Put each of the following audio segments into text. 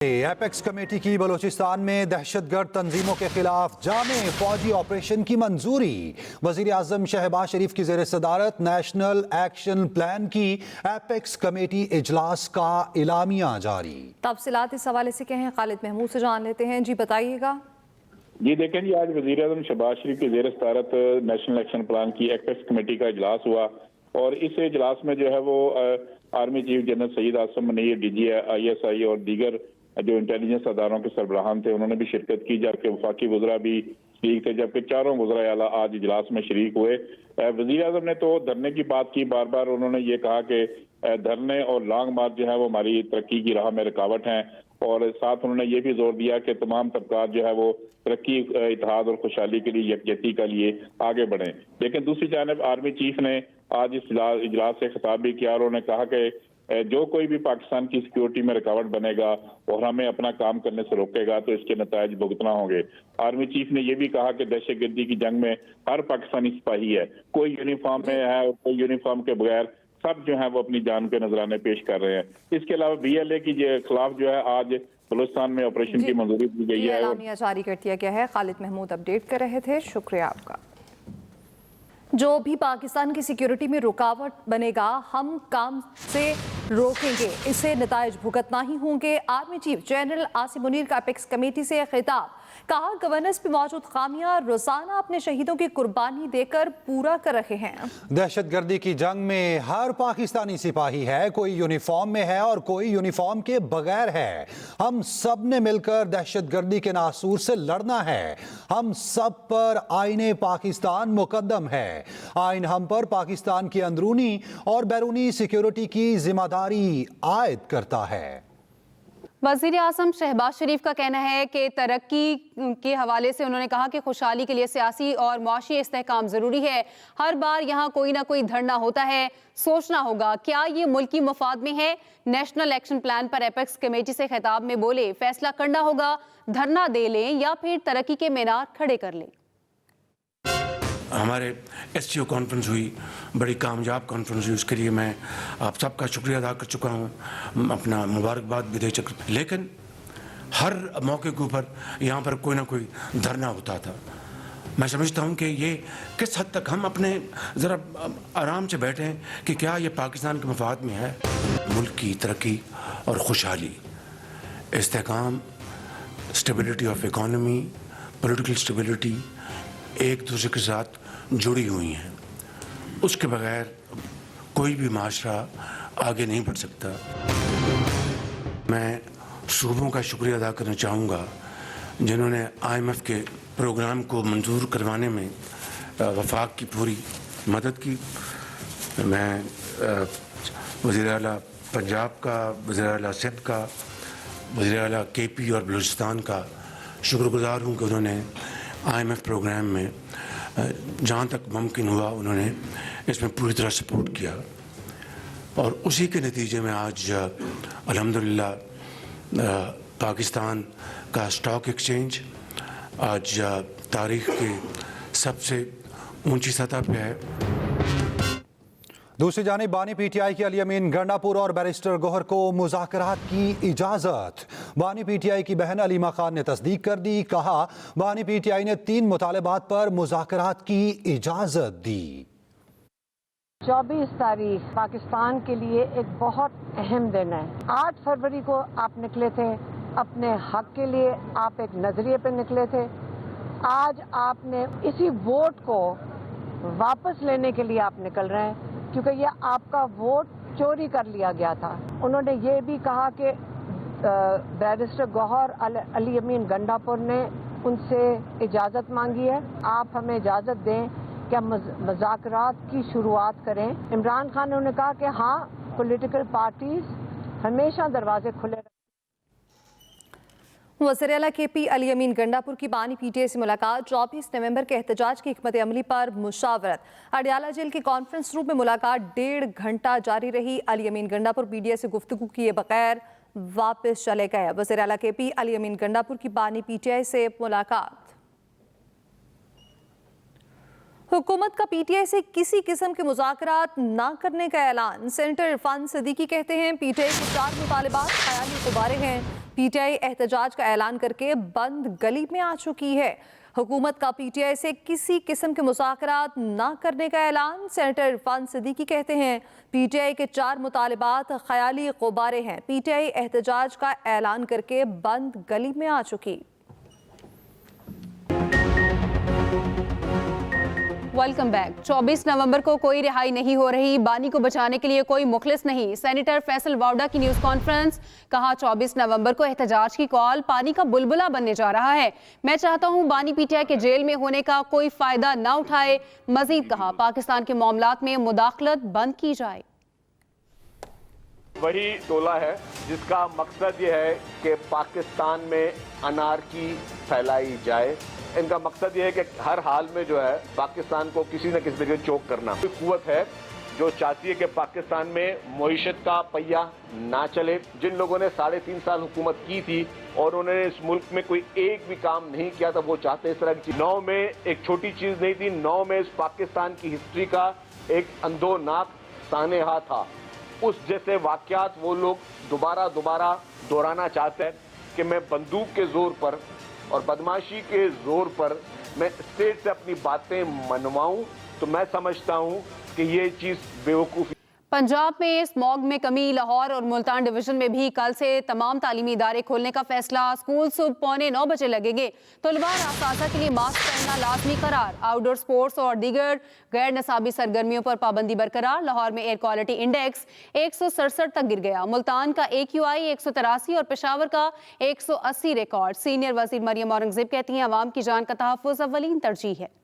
Apex committee की बलूचिस्तान में दहशतगर्द तंजीमों के खिलाफ जामे फौजी ऑपरेशन की मंजूरी। वजीर आजम शहबाज शरीफ की ज़ेर सदारत नेशनल एक्शन प्लान की एपेक्स कमेटी इजलास का इलामिया जारी। तफसीलात इस हवाले से क्या हैं, खालिद महमूद से जान लेते हैं। जी बताइएगा। जी देखें जी, आज वजीर आजम शहबाज शरीफ की ज़ेर सदारत नेशनल एक्शन प्लान की एपेक्स कमेटी का इजलास हुआ और इस इजलास में जो है वो army chief general Saeed Asim Munir, DG ISI और दीगर जो इंटेलिजेंस अदारों के सरबराहान थे उन्होंने भी शिरकत की, जबकि वफाकी वज़रा भी शरीक थे, जबकि चारों वज़रा आला आज इजलास में शरीक हुए। वज़ीर आज़म ने तो धरने की बात की, बार बार उन्होंने ये कहा कि धरने और लॉन्ग मार्च जो है वो हमारी तरक्की की राह में रुकावट हैं, और साथ उन्होंने ये भी जोर दिया कि तमाम तबकात जो है वो तरक्की, इत्तेहाद और खुशहाली के लिए, यकजहती के लिए आगे बढ़ें। लेकिन दूसरी जानब आर्मी चीफ ने आज इस इजलास से खिताब भी किया और उन्होंने कहा कि जो कोई भी पाकिस्तान की सिक्योरिटी में रुकावट बनेगा और हमें अपना काम करने से रोकेगा तो इसके नतायज भुगतना होंगे। आर्मी चीफ ने यह भी कहा कि दहशतगर्दी की जंग में हर पाकिस्तानी सिपाही है, कोई यूनिफॉर्म में है और कोई यूनिफॉर्म के बगैर, सब जो है वो अपनी जान के नजराने पेश कर रहे हैं। इसके अलावा BLA की खिलाफ जो है आज बलूचिस्तान में ऑपरेशन की मंजूरी दी गई है, एलामिया जारी कर दिया गया है। खालिद महमूद अपडेट कर रहे थे, शुक्रिया आपका। जो भी पाकिस्तान की सिक्योरिटी में रुकावट बनेगा हम काम से रोकेंगे, इससे नतायज भुगतना ही होंगे। Army chief general Asim Munir का एपेक्स कमेटी से खिताब, कहा गवर्नेंस पे मौजूद खामियां रोजाना अपने शहीदों की कुर्बानी देकर पूरा कर रहे हैं। दहशतगर्दी की जंग में हर पाकिस्तानी सिपाही है, कोई यूनिफॉर्म में है और कोई यूनिफॉर्म के बगैर है। हम सब ने मिलकर दहशतगर्दी के नासूर से लड़ना है। हम सब पर आईने पाकिस्तान मुकद्दम है। आइन हम पर पाकिस्तान की अंदरूनी और बैरूनी सिक्योरिटी की जिम्मेदारी आयद करता है। वज़ीर आज़म शहबाज शरीफ का कहना है कि तरक्की के हवाले से उन्होंने कहा कि खुशहाली के लिए सियासी और मुआशी इस्तेहकाम ज़रूरी है। हर बार यहाँ कोई ना कोई धरना होता है, सोचना होगा क्या ये मुल्की मफाद में है। नेशनल एक्शन प्लान पर एपेक्स कमेटी से खिताब में बोले, फैसला करना होगा, धरना दे लें या फिर तरक्की के मीनार खड़े कर लें। हमारे SCO कॉन्फ्रेंस हुई, बड़ी कामयाब कॉन्फ्रेंस हुई, उसके लिए मैं आप सबका शुक्रिया अदा कर चुका हूँ, अपना मुबारकबाद भी दे चुका। लेकिन हर मौके के ऊपर यहाँ पर कोई ना कोई धरना होता था। मैं समझता हूँ कि ये किस हद तक हम अपने ज़रा आराम से बैठें कि क्या ये पाकिस्तान के मफाद में है। मुल्क की तरक्की और खुशहाली, इस्तेहकाम, stability of economy, political stability एक दूसरे के साथ जुड़ी हुई हैं। उसके बगैर कोई भी माशरा आगे नहीं बढ़ सकता। मैं सूबों का शुक्रिया अदा करना चाहूँगा जिन्होंने IMF के प्रोग्राम को मंजूर करवाने में वफाक की पूरी मदद की। मैं वज़ीर आला पंजाब का, वज़ीर आला सिंध का, वज़ीर आला KP और बलूचिस्तान का शुक्रगुजार हूँ कि उन्होंने IMF प्रोग्राम में जहाँ तक मुमकिन हुआ उन्होंने इसमें पूरी तरह सपोर्ट किया, और उसी के नतीजे में आज अल्हम्दुलिल्लाह पाकिस्तान का स्टॉक एक्सचेंज आज तारीख़ के सबसे ऊंची सतह पे है। दूसरी जानिब बानी PTI के अली अमीन गंडापुर और बैरिस्टर गौहर को मुज़ाकरात की इजाज़त। बानी PTI की बहन अलीमा खान ने तस्दीक कर दी, कहा बानी PTI ने 3 मुतालबात पर मुज़ाकरात की इजाज़त दी। 24 तारीख पाकिस्तान के लिए एक बहुत अहम दिन है। 8 फरवरी को आप निकले थे अपने हक के लिए, आप एक नजरिए पे निकले थे। आज आपने इसी वोट को वापस लेने के लिए आप निकल रहे हैं, क्योंकि ये आपका वोट चोरी कर लिया गया था। उन्होंने ये भी कहा कि बैरिस्टर गौहर अली अमीन गंडापुर ने उनसे इजाज़त मांगी है। आप हमें इजाज़त दें कि हम मुज़ाकरात की शुरुआत करें। इमरान खान ने उन्हें कहा कि हाँ, पॉलिटिकल पार्टीज हमेशा दरवाजे खुले। वज़ीर आला KP अली अमीन गंडापुर की बानी PTI से मुलाकात। 24 नवंबर के एहतजाज की हिकमत अमली पर मुशावरत। अडियाला जेल के कॉन्फ्रेंस रूम में मुलाकात 1.5 घंटा जारी रही। अली अमीन गंडापुर मीडिया से गुफ्तगू किए बगैर वापस चले गए। वज़ीर आला KP अली अमीन गंडापुर की बानी PTI से मुलाकात। हुकूमत का पीटीआई से किसी किस्म के मुज़ाकरात ना करने का ऐलान। सेनेटर इरफान सिद्दीकी कहते हैं पीटीआई के 4 मुतालिबात ख्याली गुब्बारे हैं। पीटीआई एहतजाज का ऐलान करके बंद गली में आ चुकी है। हुकूमत का पीटीआई से किसी किस्म के मुज़ाकरात ना करने का ऐलान। सेनेटर इरफान सिद्दीकी कहते हैं पीटीआई के 4 मुतालिबात ख्याली गुब्बारे हैं। पीटीआई एहतजाज का ऐलान करके बंद गली में आ चुकी। Welcome back. 24 नवंबर को कोई रिहाई नहीं हो रही, बानी को बचाने के लिए कोई मुखलिस नहीं। सेनेटर फैसल वावडा की न्यूज कॉन्फ्रेंस, कहा 24 नवंबर को एहतजाज की कॉल पानी का बुलबुला बनने जा रहा है। मैं चाहता हूं बानी पीटीआई के जेल में होने का कोई फायदा ना उठाए। मजीद कहा पाकिस्तान के मामलात में मुदाखलत बंद की जाए। वही टोला है जिसका मकसद ये है कि पाकिस्तान में अनारकी फैलाई जाए। इनका मकसद ये है कि हर हाल में जो है पाकिस्तान को किसी न किसी तरीके से चोक करना। कोई कुव्वत है जो चाहती है कि पाकिस्तान में मईशत का पहिया ना चले। जिन लोगों ने 3.5 साल हुकूमत की थी और उन्होंने इस मुल्क में कोई एक भी काम नहीं किया था, वो चाहते इस तरह की चीज। 9 में एक छोटी चीज नहीं थी, 9 में इस पाकिस्तान की हिस्ट्री का एक अंधोनाक सानेहा था। उस जैसे वाकयात वो लोग दोबारा दोहराना चाहते हैं कि मैं बंदूक के जोर पर और बदमाशी के जोर पर मैं स्टेट से अपनी बातें मनवाऊं, तो मैं समझता हूं कि ये चीज बेवकूफी। पंजाब में स्मॉग में कमी। लाहौर और मुल्तान डिवीजन में भी कल से तमाम तालीमी इदारे खोलने का फैसला। स्कूल सुबह 8:45 बजे लगेंगे। तलबा और असातिज़ा के लिए मास्क पहनना लाजमी करार। आउटडोर स्पोर्ट्स और दीगर गैर नसाबी सरगर्मियों पर पाबंदी बरकरार। लाहौर में एयर क्वालिटी इंडेक्स 167 तक गिर गया। मुल्तान का AQI 183 और पेशावर का 180 रिकॉर्ड। सीनियर वजीर मरियम औरंगजेब कहती हैं अवाम की जान का तहफ़्फ़ुज़ अव्वलीन तरजीह है।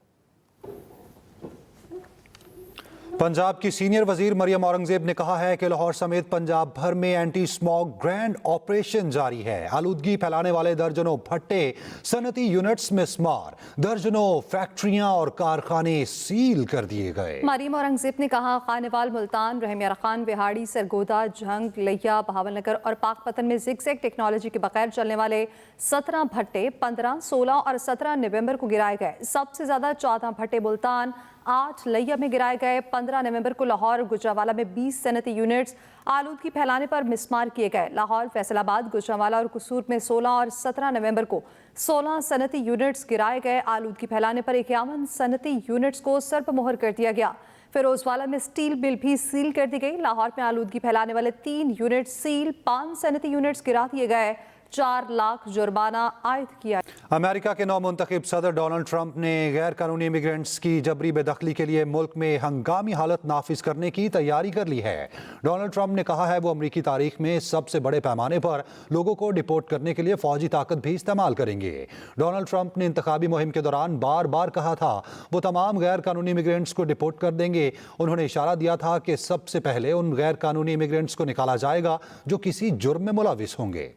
पंजाब की सीनियर वजीर मरियम औरंगजेब ने कहा है कि लाहौर समेत पंजाब भर में एंटी स्मॉग ग्रैंड ऑपरेशन जारी है। आलूदगी फैलाने वाले दर्जनों भट्टे सनती यूनिट्स में स्मार, दर्जनों फैक्ट्रियां और कारखाने सील कर दिए गए। मरियम औरंगजेब ने कहा खानेवाल, मुल्तान, रहमिया खान, बिहाड़ी, सरगोदा, जंग, लिया, बहावलनगर और पाकपतन में जिगजैग टेक्नोलॉजी के बगैर चलने वाले 17 भट्टे 15, 16 और 17 नवंबर को गिराए गए। सबसे ज्यादा 14 भट्टे मुल्तान, 8 लिया में गिराए गए। 15 नवंबर को लाहौर और गुजरावाला में 20 सनती यूनिट्स आलूदगी फैलाने पर मिसमार किए गए। लाहौर, फैसलाबाद, गुजरावाला और कसूर में 16 और 17 नवंबर को 16 सनती यूनिट्स गिराए गए। आलूदगी फैलाने पर 51 सनती यूनिट्स को सरपमुहर कर दिया गया। फिरोजवाला में स्टील मिल भी सील कर दी गई। लाहौर में आलूदगी फैलाने वाले 3 यूनिट सील, 5 सनती यूनिट्स गिरा दिए गए। 4 लाख जुर्माना आयद किया। अमेरिका के नौमुंतखब सदर डोनाल्ड ट्रंप ने गैर कानूनी इमिग्रेंट्स की जबरी बेदखली के लिए मुल्क में हंगामी हालत नाफिज करने की तैयारी कर ली है। डोनाल्ड ट्रंप ने कहा है वो अमरीकी तारीख में सबसे बड़े पैमाने पर लोगों को डिपोर्ट करने के लिए फौजी ताकत भी इस्तेमाल करेंगे। डोनाल्ड ट्रंप ने इंतखाबी मुहिम के दौरान बार बार कहा था वो तमाम गैर कानूनी इमिग्रेंट्स को डिपोर्ट कर देंगे। उन्होंने इशारा दिया था कि सबसे पहले उन गैर कानूनी इमिग्रेंट्स को निकाला जाएगा जो किसी जुर्म में मुलविस होंगे।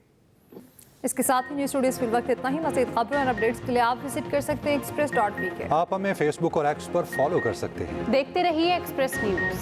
इसके साथ ही न्यूज़ स्टूडियो फिल वक्त इतना ही। मज़ीद खबरों और अपडेट्स के लिए आप विजिट कर सकते हैं express.pk। आप हमें फेसबुक और एक्स पर फॉलो कर सकते हैं। देखते रहिए एक्सप्रेस न्यूज।